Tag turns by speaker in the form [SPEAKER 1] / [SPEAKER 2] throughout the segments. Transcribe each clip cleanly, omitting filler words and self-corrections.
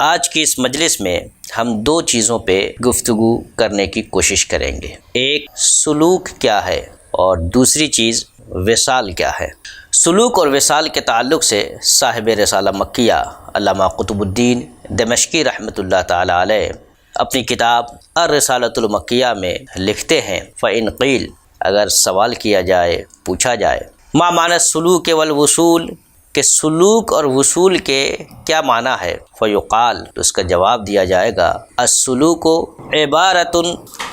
[SPEAKER 1] آج کی اس مجلس میں ہم دو چیزوں پہ گفتگو کرنے کی کوشش کریں گے۔ ایک سلوک کیا ہے اور دوسری چیز وصال کیا ہے۔ سلوک اور وصال کے تعلق سے صاحب رسالہ مکیہ علامہ قطب الدین دمشقی رحمۃ اللہ تعالی علیہ اپنی کتاب الرسالۃ المکیہ میں لکھتے ہیں، فَإِنْ قِیل، اگر سوال کیا جائے، پوچھا جائے، ما معنی السلوک والوصول، کہ سلوک اور وصول کے کیا معنی ہے، فیقال، تو اس کا جواب دیا جائے گا، السلوک عبارۃ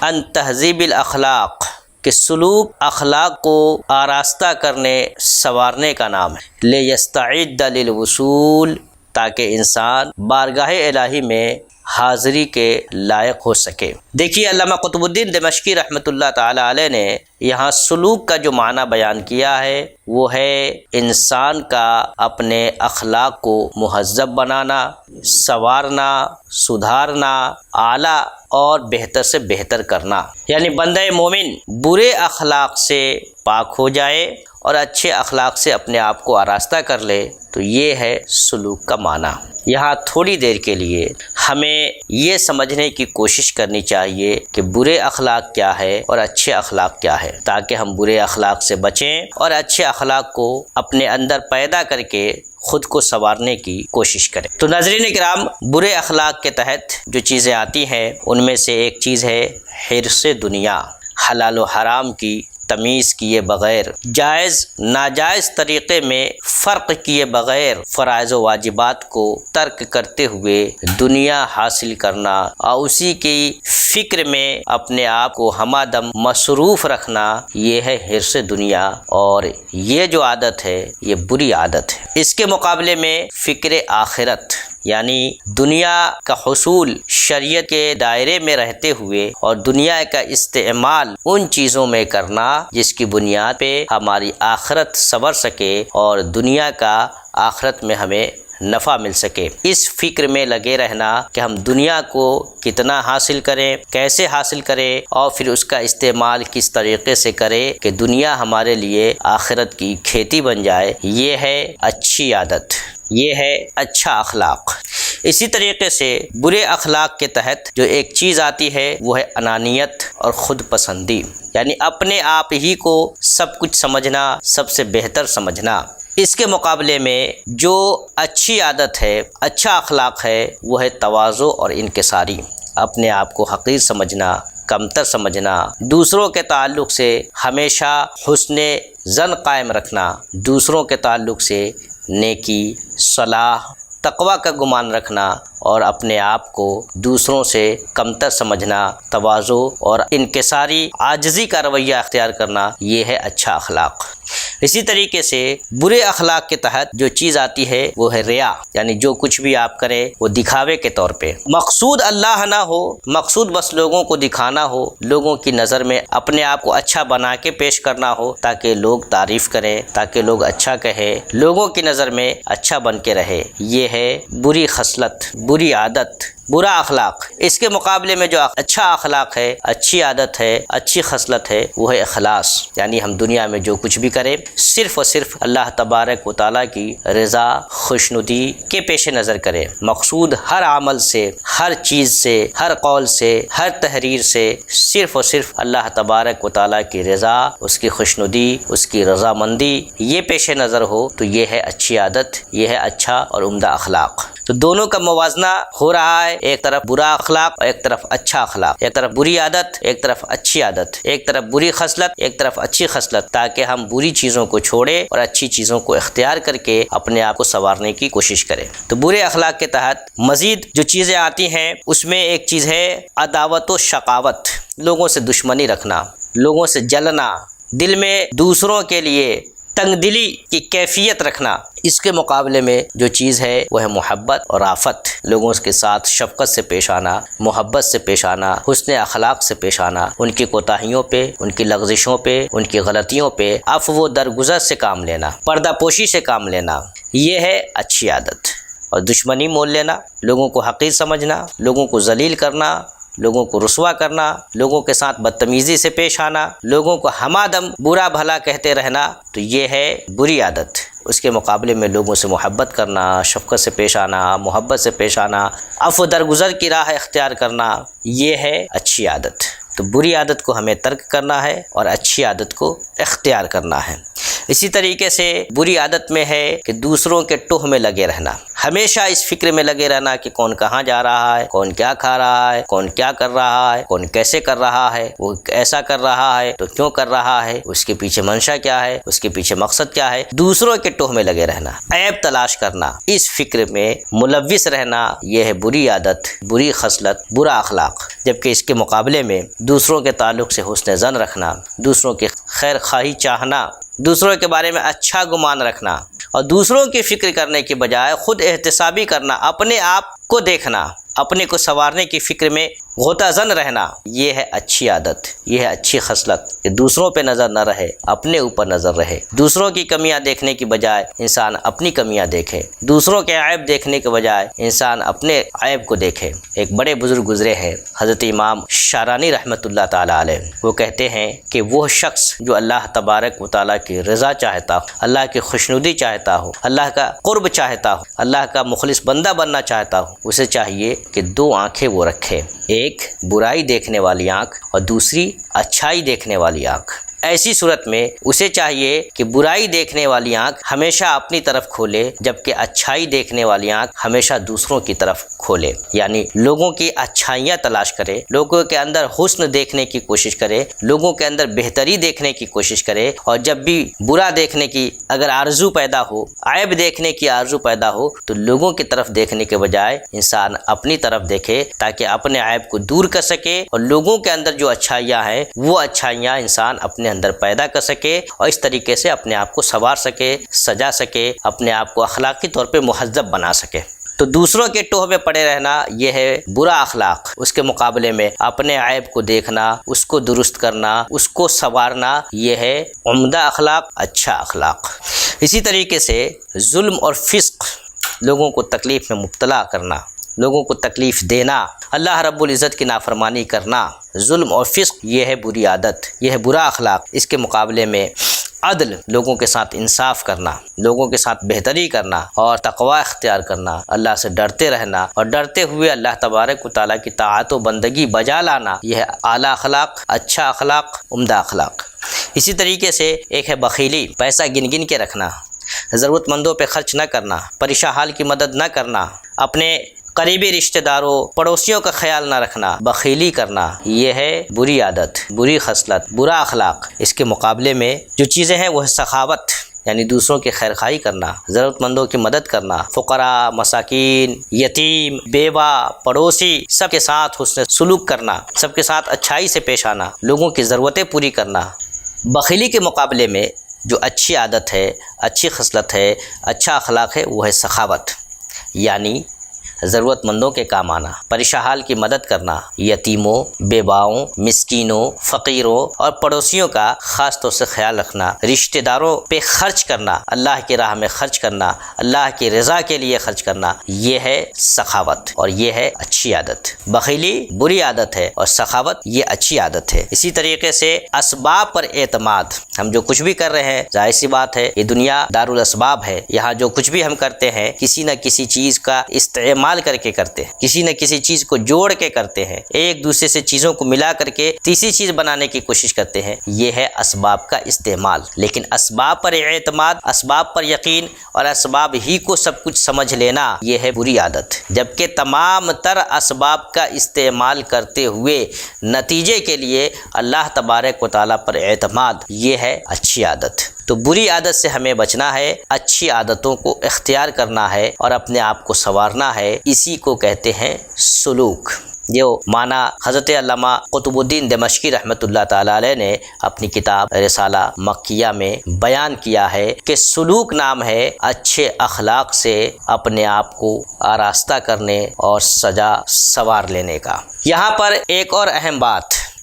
[SPEAKER 1] عن تہذیب الاخلاق، کہ سلوک اخلاق کو آراستہ کرنے، سنوارنے کا نام ہے، لیستعد للوصول، تاکہ انسان بارگاہ الہی میں حاضری کے لائق ہو سکے۔ دیکھیے علامہ قطب الدین دمشقی رحمۃ اللہ تعالی علیہ نے یہاں سلوک کا جو معنی بیان کیا ہے وہ ہے انسان کا اپنے اخلاق کو مہذب بنانا، سنوارنا، سدھارنا، اعلیٰ اور بہتر سے بہتر کرنا، یعنی بندہ مومن برے اخلاق سے پاک ہو جائے اور اچھے اخلاق سے اپنے آپ کو آراستہ کر لے، تو یہ ہے سلوک کا معنی۔ یہاں تھوڑی دیر کے لیے ہمیں یہ سمجھنے کی کوشش کرنی چاہیے کہ برے اخلاق کیا ہے اور اچھے اخلاق کیا ہے، تاکہ ہم برے اخلاق سے بچیں اور اچھے اخلاق کو اپنے اندر پیدا کر کے خود کو سنوارنے کی کوشش کریں۔ تو ناظرین کرام، برے اخلاق کے تحت جو چیزیں آتی ہیں ان میں سے ایک چیز ہے حرص دنیا، حلال و حرام کی تمیز کیے بغیر، جائز ناجائز طریقے میں فرق کیے بغیر فرائض و واجبات کو ترک کرتے ہوئے دنیا حاصل کرنا اور اسی کی فکر میں اپنے آپ کو ہمہ-دم مصروف رکھنا، یہ ہے حرص دنیا، اور یہ جو عادت ہے یہ بری عادت ہے۔ اس کے مقابلے میں فکر آخرت، یعنی دنیا کا حصول شریعت کے دائرے میں رہتے ہوئے اور دنیا کا استعمال ان چیزوں میں کرنا جس کی بنیاد پہ ہماری آخرت سنور سکے اور دنیا کا آخرت میں ہمیں نفع مل سکے، اس فکر میں لگے رہنا کہ ہم دنیا کو کتنا حاصل کریں، کیسے حاصل کریں اور پھر اس کا استعمال کس طریقے سے کریں کہ دنیا ہمارے لیے آخرت کی کھیتی بن جائے، یہ ہے اچھی عادت، یہ ہے اچھا اخلاق۔ اسی طریقے سے برے اخلاق کے تحت جو ایک چیز آتی ہے وہ ہے انانیت اور خود پسندی، یعنی اپنے آپ ہی کو سب کچھ سمجھنا، سب سے بہتر سمجھنا۔ اس کے مقابلے میں جو اچھی عادت ہے، اچھا اخلاق ہے، وہ ہے تواضع اور انکساری، اپنے آپ کو حقیر سمجھنا، کمتر سمجھنا، دوسروں کے تعلق سے ہمیشہ حسن ظن قائم رکھنا، دوسروں کے تعلق سے نیکی، صلاح، تقوی کا گمان رکھنا اور اپنے آپ کو دوسروں سے کمتر سمجھنا، تواضع اور انکساری عاجزی کا رویہ اختیار کرنا، یہ ہے اچھا اخلاق۔ اسی طریقے سے برے اخلاق کے تحت جو چیز آتی ہے وہ ہے ریا، یعنی جو کچھ بھی آپ کریں وہ دکھاوے کے طور پہ، مقصود اللہ نہ ہو، مقصود بس لوگوں کو دکھانا ہو، لوگوں کی نظر میں اپنے آپ کو اچھا بنا کے پیش کرنا ہو تاکہ لوگ تعریف کریں، تاکہ لوگ اچھا کہیں، لوگوں کی نظر میں اچھا بن کے رہے، یہ ہے بری خصلت، بری عادت، برا اخلاق۔ اس کے مقابلے میں جو اچھا اخلاق ہے، اچھی عادت ہے، اچھی خصلت ہے، وہ ہے اخلاص، یعنی ہم دنیا میں جو کچھ بھی کریں صرف اور صرف اللہ تبارک و تعالیٰ کی رضا، خوشنودی کے پیش نظر کریں، مقصود ہر عمل سے، ہر چیز سے، ہر قول سے، ہر تحریر سے صرف اور صرف اللہ تبارک و تعالیٰ کی رضا، اس کی خوشنودی، اس کی رضامندی یہ پیش نظر ہو، تو یہ ہے اچھی عادت، یہ ہے اچھا اور عمدہ اخلاق۔ تو دونوں کا موازنہ ہو رہا ہے، ایک طرف برا اخلاق اور ایک طرف اچھا اخلاق، ایک طرف بری عادت، ایک طرف اچھی عادت، ایک طرف بری خصلت، ایک طرف اچھی خصلت، تاکہ ہم بری چیزوں کو چھوڑیں اور اچھی چیزوں کو اختیار کر کے اپنے آپ کو سنوارنے کی کوشش کریں۔ تو برے اخلاق کے تحت مزید جو چیزیں آتی ہیں اس میں ایک چیز ہے عداوت و شقاوت، لوگوں سے دشمنی رکھنا، لوگوں سے جلنا، دل میں دوسروں کے لیے تنگ دلی کی کیفیت رکھنا۔ اس کے مقابلے میں جو چیز ہے وہ ہے محبت اور رافت، لوگوں کے ساتھ شفقت سے پیش آنا، محبت سے پیش آنا، حسن اخلاق سے پیش آنا، ان کی کوتاہیوں پہ، ان کی لغزشوں پہ، ان کی غلطیوں پہ عفو و درگزر سے کام لینا، پردہ پوشی سے کام لینا، یہ ہے اچھی عادت۔ اور دشمنی مول لینا، لوگوں کو حقیر سمجھنا، لوگوں کو ذلیل کرنا، لوگوں کو رسوا کرنا، لوگوں کے ساتھ بدتمیزی سے پیش آنا، لوگوں کو ہمہ دم برا بھلا کہتے رہنا، تو یہ ہے بری عادت، اس کے مقابلے میں لوگوں سے محبت کرنا، شفقت سے پیش آنا، محبت سے پیش آنا، عفو درگزر کی راہ اختیار کرنا، یہ ہے اچھی عادت۔ تو بری عادت کو ہمیں ترک کرنا ہے اور اچھی عادت کو اختیار کرنا ہے۔ اسی طریقے سے بری عادت میں ہے کہ دوسروں کے ٹوہ میں لگے رہنا، ہمیشہ اس فکر میں لگے رہنا کہ کون کہاں جا رہا ہے، کون کیا کھا رہا ہے، کون کیا کر رہا ہے، کون کیسے کر رہا ہے، وہ ایسا کر رہا ہے تو کیوں کر رہا ہے، اس کے پیچھے منشا کیا ہے، اس کے پیچھے مقصد کیا ہے۔ دوسروں کے ٹوہ میں لگے رہنا، عیب تلاش کرنا، اس فکر میں ملوث رہنا، یہ ہے بری عادت، بری خصلت، برا اخلاق۔ جبکہ اس کے مقابلے میں دوسروں کے تعلق سے حسن ظن رکھنا، دوسروں کی خیر خواہی چاہنا، دوسروں کے بارے میں اچھا گمان رکھنا اور دوسروں کی فکر کرنے کے بجائے خود احتسابی کرنا، اپنے آپ کو دیکھنا، اپنے کو سنوارنے کی فکر میں غوطہ زن رہنا، یہ ہے اچھی عادت، یہ ہے اچھی خصلت کہ دوسروں پہ نظر نہ رہے، اپنے اوپر نظر رہے۔ دوسروں کی کمیاں دیکھنے کی بجائے انسان اپنی کمیاں دیکھے، دوسروں کے عیب دیکھنے کے بجائے انسان اپنے عیب کو دیکھے۔ ایک بڑے بزرگ گزرے ہیں حضرت امام شارانی رحمۃ اللہ تعالیٰ علیہ، وہ کہتے ہیں کہ وہ شخص جو اللہ تبارک و تعالیٰ کی رضا چاہتا ہو، اللہ کی خوشنودی چاہتا ہو، اللہ کا قرب چاہتا ہو، اللہ کا مخلص بندہ بننا چاہتا ہو، اسے چاہیے کہ دو آنکھیں وہ رکھے، ایک برائی دیکھنے والی آنکھ اور دوسری اچھائی دیکھنے والی آنکھ۔ ایسی صورت میں اسے چاہیے کہ برائی دیکھنے والی آنکھ ہمیشہ اپنی طرف کھولے، جبکہ اچھائی دیکھنے والی آنکھ ہمیشہ دوسروں کی طرف کھولے، یعنی لوگوں کی اچھائیاں تلاش کرے، لوگوں کے اندر حسن دیکھنے کی کوشش کرے، لوگوں کے اندر بہتری دیکھنے کی کوشش کرے، اور جب بھی برا دیکھنے کی اگر آرزو پیدا ہو، عیب دیکھنے کی آرزو پیدا ہو، تو لوگوں کی طرف دیکھنے کے بجائے انسان اپنی طرف دیکھے تاکہ اپنے عیب کو دور کر سکے، اور لوگوں کے اندر جو اچھائیاں ہیں وہ اچھائیاں انسان اپنے اندر پیدا کر سکے اور اس طریقے سے اپنے آپ کو سنوار سکے، سجا سکے، اپنے آپ کو اخلاقی طور پہ مہذب بنا سکے۔ تو دوسروں کے ٹوہ میں پڑے رہنا یہ ہے برا اخلاق، اس کے مقابلے میں اپنے عیب کو دیکھنا، اس کو درست کرنا، اس کو سنوارنا، یہ ہے عمدہ اخلاق، اچھا اخلاق۔ اسی طریقے سے ظلم اور فسق، لوگوں کو تکلیف میں مبتلا کرنا، لوگوں کو تکلیف دینا، اللہ رب العزت کی نافرمانی کرنا، ظلم اور فسق، یہ ہے بری عادت، یہ ہے برا اخلاق۔ اس کے مقابلے میں عدل، لوگوں کے ساتھ انصاف کرنا، لوگوں کے ساتھ بہتری کرنا اور تقوی اختیار کرنا، اللہ سے ڈرتے رہنا اور ڈرتے ہوئے اللہ تبارک و تعالیٰ کی طاعت و بندگی بجا لانا، یہ ہے اعلیٰ اخلاق، اچھا اخلاق، عمدہ اخلاق۔ اسی طریقے سے ایک ہے بخیلی، پیسہ گن گن کے رکھنا، ضرورت مندوں پہ خرچ نہ کرنا، پریشان حال کی مدد نہ کرنا، اپنے قریبی رشتہ داروں، پڑوسیوں کا خیال نہ رکھنا، بخیلی کرنا، یہ ہے بری عادت، بری خصلت، برا اخلاق۔ اس کے مقابلے میں جو چیزیں ہیں وہ ہے سخاوت، یعنی دوسروں کی خیر خواہی کرنا، ضرورت مندوں کی مدد کرنا، فقراء، مساکین، یتیم، بیوہ، پڑوسی، سب کے ساتھ حسن سلوک کرنا، سب کے ساتھ اچھائی سے پیش آنا، لوگوں کی ضرورتیں پوری کرنا۔ بخیلی کے مقابلے میں جو اچھی عادت ہے، اچھی خصلت ہے، اچھا اخلاق ہے، وہ ہے سخاوت، یعنی ضرورت مندوں کے کام آنا، پریشان حال کی مدد کرنا، یتیموں، بیواؤں، مسکینوں، فقیروں اور پڑوسیوں کا خاص طور سے خیال رکھنا، رشتہ داروں پہ خرچ کرنا، اللہ کی راہ میں خرچ کرنا، اللہ کی رضا کے لیے خرچ کرنا، یہ ہے سخاوت اور یہ ہے اچھی عادت۔ بخیلی بری عادت ہے اور سخاوت یہ اچھی عادت ہے۔ اسی طریقے سے اسباب پر اعتماد، ہم جو کچھ بھی کر رہے ہیں، ظاہر سی بات ہے یہ دنیا دارالاسباب ہے، یہاں جو کچھ بھی ہم کرتے ہیں کسی نہ کسی چیز کا استعمال کر کے کرتے ہیں، کسی نہ کسی چیز کو جوڑ کے کرتے ہیں، ایک دوسرے سے چیزوں کو ملا کر کے تیسری چیز بنانے کی کوشش کرتے ہیں، یہ ہے اسباب کا استعمال۔ لیکن اسباب پر اعتماد، اسباب پر یقین اور اسباب ہی کو سب کچھ سمجھ لینا، یہ ہے بری عادت۔ جبکہ تمام تر اسباب کا استعمال کرتے ہوئے نتیجے کے لیے اللہ تبارک و تعالیٰ پر اعتماد، یہ ہے اچھی عادت۔ تو بری عادت سے ہمیں بچنا ہے، اچھی عادتوں کو اختیار کرنا ہے اور اپنے آپ کو سنوارنا ہے، اسی کو کہتے ہیں سلوک۔ جو معنی حضرت علامہ قطب الدین دمشقی رحمۃ اللہ تعالیٰ علیہ نے اپنی کتاب رسالہ مکیہ میں بیان کیا ہے کہ سلوک نام ہے اچھے اخلاق سے اپنے آپ کو آراستہ کرنے اور سجا سنوار لینے کا۔ یہاں پر ایک اور اہم بات